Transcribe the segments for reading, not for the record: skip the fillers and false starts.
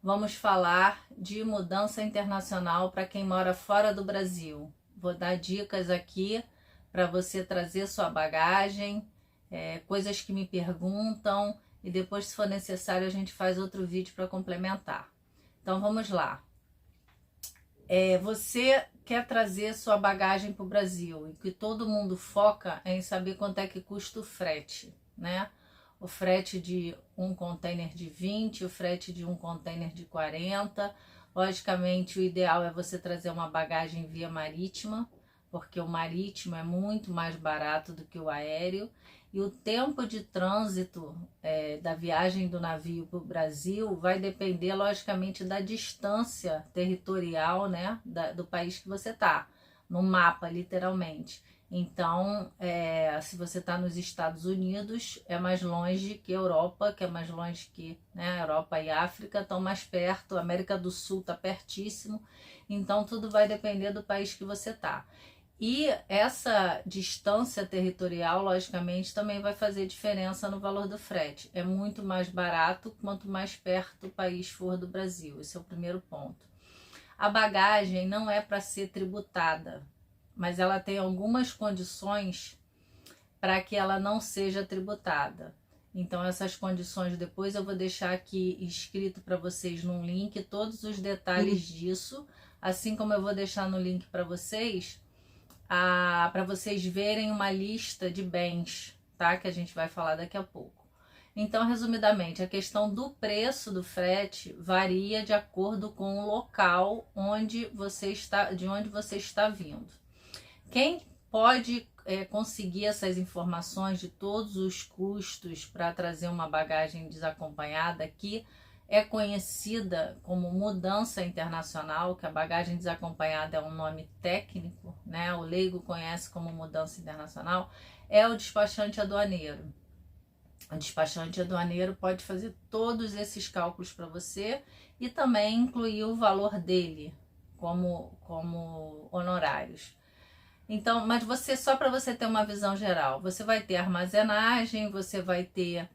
vamos falar de mudança internacional para quem mora fora do Brasil. Vou dar dicas aqui para você trazer sua bagagem, coisas que me perguntam, e depois, se for necessário, a gente faz outro vídeo para complementar. Então vamos lá. Você quer trazer sua bagagem para o Brasil, e que todo mundo foca em saber quanto é que custa o frete, né? O frete de um container de 20, o frete de um container de 40. Logicamente, o ideal é você trazer uma bagagem via marítima, porque o marítimo é muito mais barato do que o aéreo. E o tempo de trânsito da viagem do navio para o Brasil vai depender, logicamente, da distância territorial, né, do país que você está, no mapa, literalmente. Então, se você está nos Estados Unidos, é mais longe que a Europa, que é mais longe que, né, a Europa e a África estão mais perto, a América do Sul está pertíssimo. Então, tudo vai depender do país que você está. E essa distância territorial, logicamente, também vai fazer diferença no valor do frete. É muito mais barato quanto mais perto o país for do Brasil. Esse é o primeiro ponto. A bagagem não é para ser tributada, mas ela tem algumas condições para que ela não seja tributada. Então, essas condições depois eu vou deixar aqui escrito para vocês num link todos os detalhes disso, assim como eu vou deixar no link para vocês verem uma lista de bens, tá? Que a gente vai falar daqui a pouco. Então, resumidamente, a questão do preço do frete varia de acordo com o local de onde você está vindo. Quem pode conseguir essas informações de todos os custos para trazer uma bagagem desacompanhada aqui é conhecida como mudança internacional, que a bagagem desacompanhada é um nome técnico, né? O leigo conhece como mudança internacional, é o despachante aduaneiro. O despachante aduaneiro pode fazer todos esses cálculos para você e também incluir o valor dele como honorários. Então, mas só para você ter uma visão geral, você vai ter armazenagem, você vai ter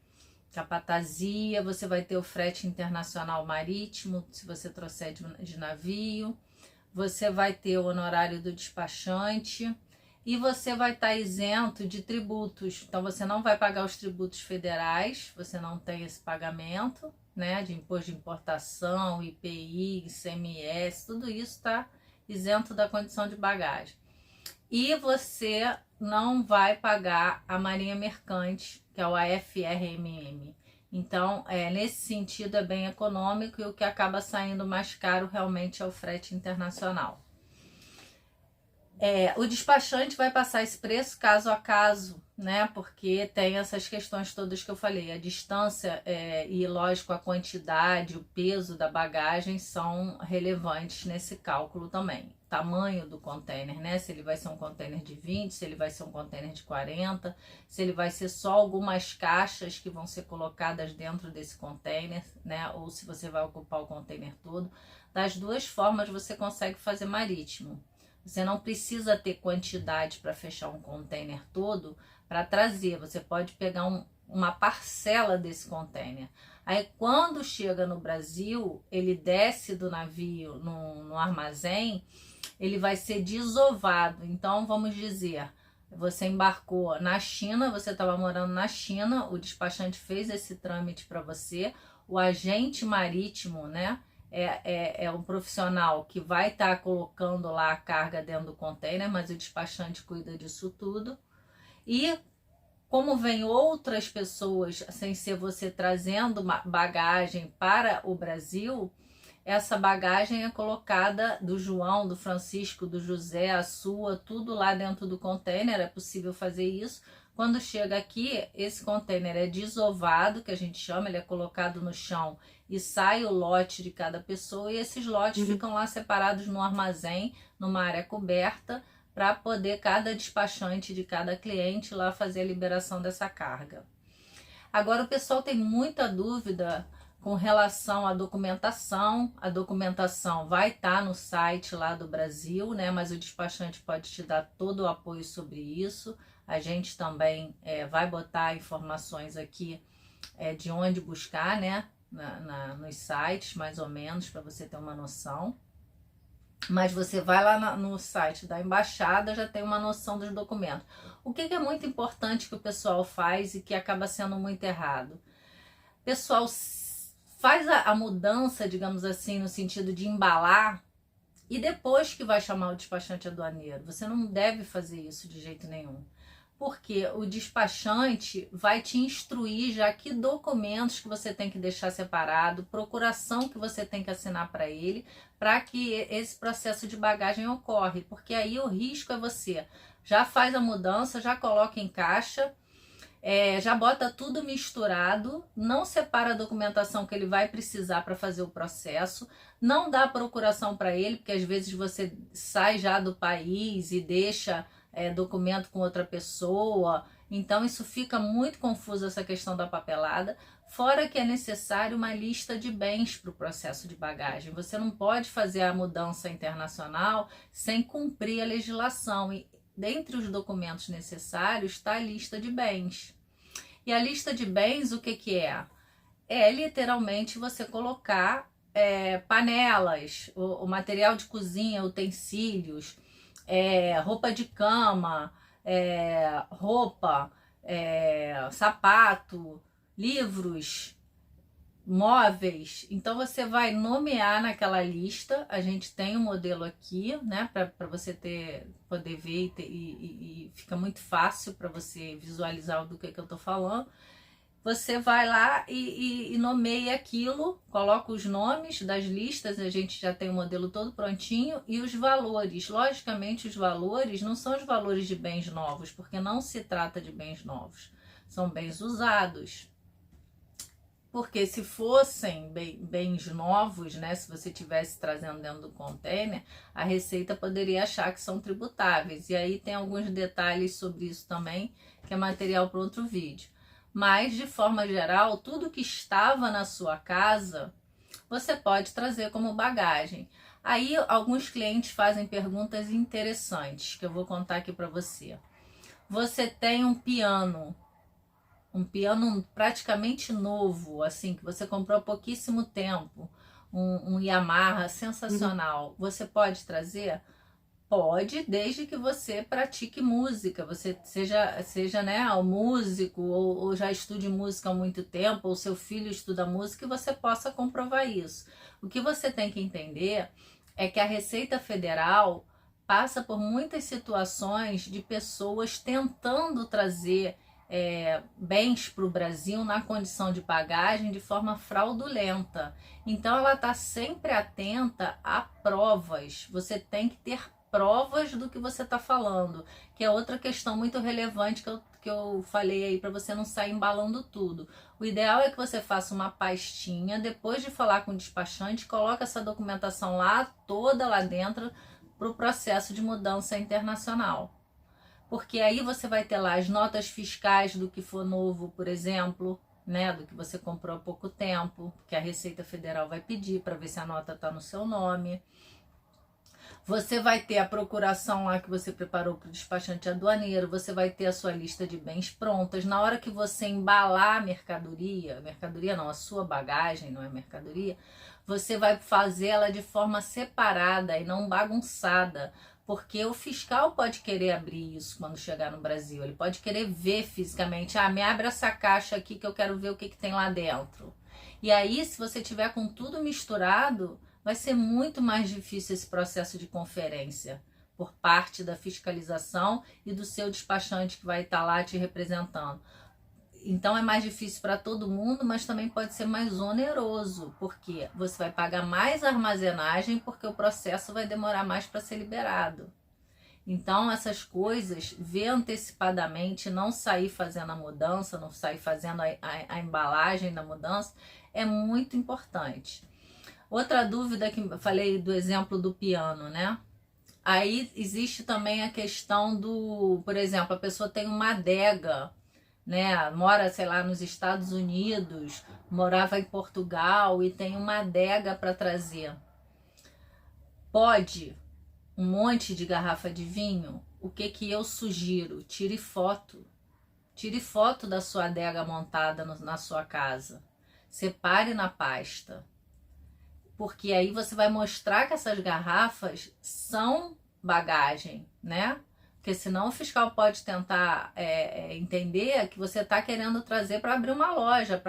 capatazia, você vai ter o frete internacional marítimo, se você trouxer de navio, você vai ter o honorário do despachante e você vai estar isento de tributos. Então, você não vai pagar os tributos federais, você não tem esse pagamento, né, de imposto de importação, IPI, ICMS, tudo isso está isento da condição de bagagem. E você não vai pagar a Marinha Mercante, que é o AFRMM. Então, nesse sentido, é bem econômico e o que acaba saindo mais caro realmente é o frete internacional. O despachante vai passar esse preço caso a caso, né? Porque tem essas questões todas que eu falei. A distância e, lógico, a quantidade, o peso da bagagem são relevantes nesse cálculo também. Tamanho do container, né? Se ele vai ser um container de 20, se ele vai ser um container de 40, se ele vai ser só algumas caixas que vão ser colocadas dentro desse container, né? Ou se você vai ocupar o container todo. Das duas formas você consegue fazer marítimo. Você não precisa ter quantidade para fechar um container todo para trazer. Você pode pegar uma parcela desse container. Aí, quando chega no Brasil, ele desce do navio no armazém, ele vai ser desovado. Então, vamos dizer, você embarcou na China, você estava morando na China, o despachante fez esse trâmite para você, o agente marítimo, né? É um profissional que vai estar colocando lá a carga dentro do container, mas o despachante cuida disso tudo. E como vem outras pessoas, sem ser você trazendo uma bagagem para o Brasil, essa bagagem é colocada do João, do Francisco, do José, a sua, tudo lá dentro do container, é possível fazer isso. Quando chega aqui, esse container é desovado, que a gente chama, ele é colocado no chão e sai o lote de cada pessoa, e esses lotes ficam lá separados no armazém, numa área coberta, para poder cada despachante de cada cliente lá fazer a liberação dessa carga. Agora, o pessoal tem muita dúvida com relação à documentação. A documentação vai estar no site lá do Brasil, né? Mas o despachante pode te dar todo o apoio sobre isso. A gente também vai botar informações aqui de onde buscar, né? nos sites, mais ou menos, para você ter uma noção. Mas você vai lá no site da embaixada, já tem uma noção dos documentos. O que é muito importante que o pessoal faz e que acaba sendo muito errado? O pessoal faz a mudança, digamos assim, no sentido de embalar, e depois que vai chamar o despachante aduaneiro. Você não deve fazer isso de jeito nenhum. Porque o despachante vai te instruir já que documentos que você tem que deixar separado, procuração que você tem que assinar para ele, para que esse processo de bagagem ocorre. Porque aí o risco é você já faz a mudança, já coloca em caixa, já bota tudo misturado, não separa a documentação que ele vai precisar para fazer o processo, não dá procuração para ele, porque às vezes você sai já do país e deixa documento com outra pessoa, então isso fica muito confuso, essa questão da papelada. Fora que é necessário uma lista de bens para o processo de bagagem. Você não pode fazer a mudança internacional sem cumprir a legislação, e dentre os documentos necessários está a lista de bens. E a lista de bens, o que é? É literalmente você colocar panelas, o material de cozinha, utensílios, roupa de cama, roupa, sapato, livros, móveis. Então você vai nomear naquela lista. A gente tem um modelo aqui, né, para você poder ver e fica muito fácil para você visualizar do que eu tô falando. Você vai lá e nomeia aquilo, coloca os nomes das listas, a gente já tem o modelo todo prontinho, e os valores. Logicamente, os valores não são os valores de bens novos, porque não se trata de bens novos, são bens usados. Porque se fossem bens novos, né, se você estivesse trazendo dentro do container, a Receita poderia achar que são tributáveis. E aí tem alguns detalhes sobre isso também, que é material para outro vídeo. Mas, de forma geral, tudo que estava na sua casa, você pode trazer como bagagem. Aí, alguns clientes fazem perguntas interessantes, que eu vou contar aqui para você. Você tem um piano praticamente novo, assim, que você comprou há pouquíssimo tempo, um Yamaha sensacional, você pode trazer? Pode, desde que você pratique música, você seja né, um músico, ou já estude música há muito tempo, ou seu filho estuda música, e você possa comprovar isso. O que você tem que entender é que a Receita Federal passa por muitas situações de pessoas tentando trazer bens para o Brasil na condição de bagagem de forma fraudulenta. Então ela está sempre atenta a provas. Você tem que ter provas do que você está falando, que é outra questão muito relevante que eu falei aí, para você não sair embalando tudo. O ideal é que você faça uma pastinha, depois de falar com o despachante, coloca essa documentação lá, toda lá dentro, para o processo de mudança internacional. Porque aí você vai ter lá as notas fiscais do que for novo, por exemplo, né, do que você comprou há pouco tempo, que a Receita Federal vai pedir para ver se a nota está no seu nome. Você vai ter a procuração lá que você preparou para o despachante aduaneiro, você vai ter a sua lista de bens prontas. Na hora que você embalar a mercadoria não, a sua bagagem, não é mercadoria, você vai fazê-la de forma separada e não bagunçada. Porque o fiscal pode querer abrir isso quando chegar no Brasil. Ele pode querer ver fisicamente. Me abre essa caixa aqui que eu quero ver o que tem lá dentro. E aí, se você tiver com tudo misturado, vai ser muito mais difícil esse processo de conferência por parte da fiscalização e do seu despachante que vai estar lá te representando. Então é mais difícil para todo mundo, mas também pode ser mais oneroso, porque você vai pagar mais armazenagem, porque o processo vai demorar mais para ser liberado. Então essas coisas, ver antecipadamente, não sair fazendo a mudança, não sair fazendo a embalagem da mudança, é muito importante. Outra dúvida que eu falei do exemplo do piano, né? Aí existe também a questão do, por exemplo, a pessoa tem uma adega, né? Mora, sei lá, nos Estados Unidos, morava em Portugal e tem uma adega para trazer. Pode um monte de garrafa de vinho? O que eu sugiro? Tire foto. Tire foto da sua adega montada na sua casa. separe na pasta. Porque aí você vai mostrar que essas garrafas são bagagem, né? Porque senão o fiscal pode tentar entender que você está querendo trazer para abrir uma loja.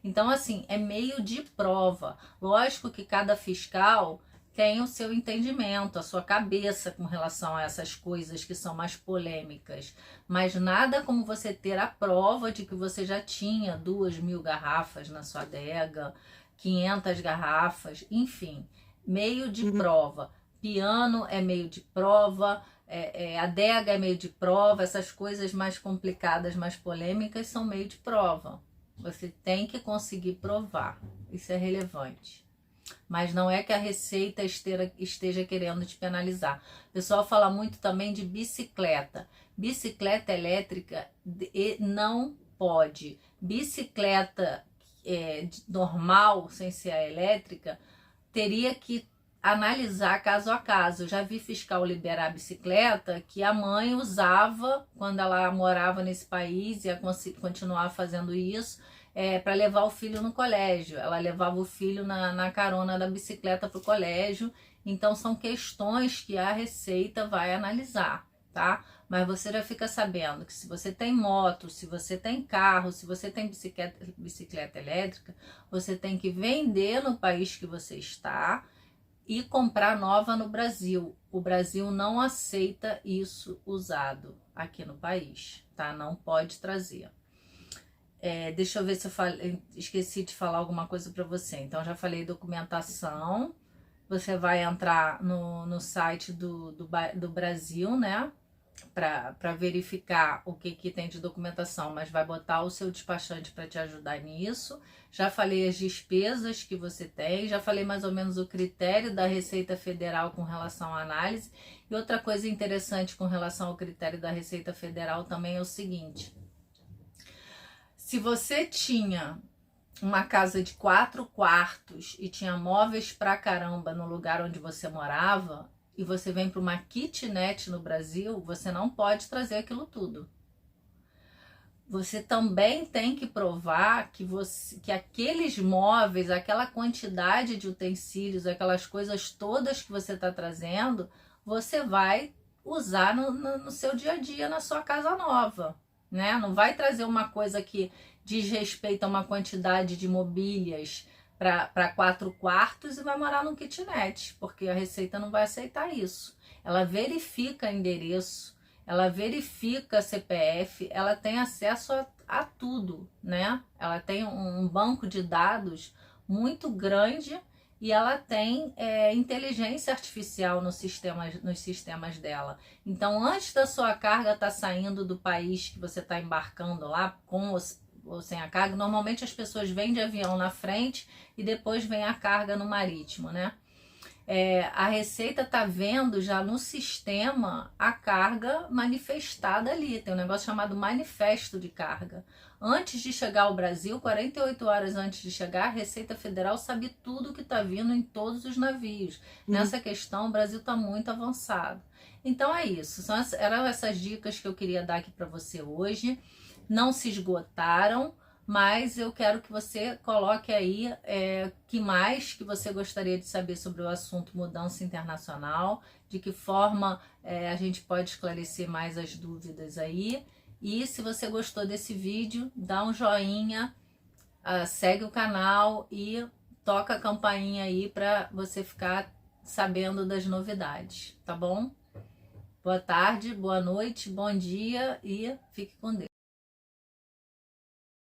Então, assim, é meio de prova. Lógico que cada fiscal tem o seu entendimento, a sua cabeça com relação a essas coisas que são mais polêmicas. Mas nada como você ter a prova de que você já tinha 2.000 garrafas na sua adega, 500 garrafas, enfim, meio de prova. Piano é meio de prova, adega é meio de prova, essas coisas mais complicadas, mais polêmicas são meio de prova. Você tem que conseguir provar, isso é relevante. Mas não é que a Receita esteja querendo te penalizar. O pessoal fala muito também de bicicleta. Bicicleta elétrica não pode. Bicicleta normal, sem ser a elétrica, teria que analisar caso a caso. Eu já vi fiscal liberar a bicicleta que a mãe usava quando ela morava nesse país e ia continuar fazendo isso para levar o filho no colégio. Ela levava o filho na carona da bicicleta para o colégio. Então são questões que a Receita vai analisar, tá? Mas você já fica sabendo que se você tem moto, se você tem carro, se você tem bicicleta elétrica, você tem que vender no país que você está e comprar nova no Brasil. O Brasil não aceita isso usado aqui no país, tá? Não pode trazer. Deixa eu ver se eu esqueci de falar alguma coisa para você. Então, já falei documentação. Você vai entrar no site do Brasil, né? Para verificar o que tem de documentação, mas vai botar o seu despachante para te ajudar nisso. Já falei as despesas que você tem, já falei mais ou menos o critério da Receita Federal com relação à análise. E outra coisa interessante com relação ao critério da Receita Federal também é o seguinte: se você tinha uma casa de 4 quartos e tinha móveis pra caramba no lugar onde você morava, e você vem para uma kitnet no Brasil, você não pode trazer aquilo tudo. Você também tem que provar que aqueles móveis, aquela quantidade de utensílios, aquelas coisas todas que você está trazendo, você vai usar no seu dia a dia, na sua casa nova, né? Não vai trazer uma coisa que diz respeito a uma quantidade de mobílias para 4 quartos e vai morar num kitnet, porque a Receita não vai aceitar isso. Ela verifica endereço, ela verifica CPF, ela tem acesso a tudo, né? Ela tem um banco de dados muito grande e ela tem inteligência artificial nos sistemas dela. Então, antes da sua carga estar saindo do país que você está embarcando lá, com ou sem a carga, normalmente as pessoas vêm de avião na frente e depois vem a carga no marítimo, né? A Receita tá vendo já no sistema a carga manifestada ali. Tem um negócio chamado manifesto de carga. Antes de chegar ao Brasil, 48 horas antes de chegar, a Receita Federal sabe tudo que está vindo em todos os navios. Nessa questão, o Brasil está muito avançado. Então é isso. Eram essas dicas que eu queria dar aqui para você hoje. Não se esgotaram, mas eu quero que você coloque aí que mais que você gostaria de saber sobre o assunto mudança internacional, de que forma a gente pode esclarecer mais as dúvidas aí. E se você gostou desse vídeo, dá um joinha, segue o canal e toca a campainha aí para você ficar sabendo das novidades, tá bom? Boa tarde, boa noite, bom dia e fique com Deus.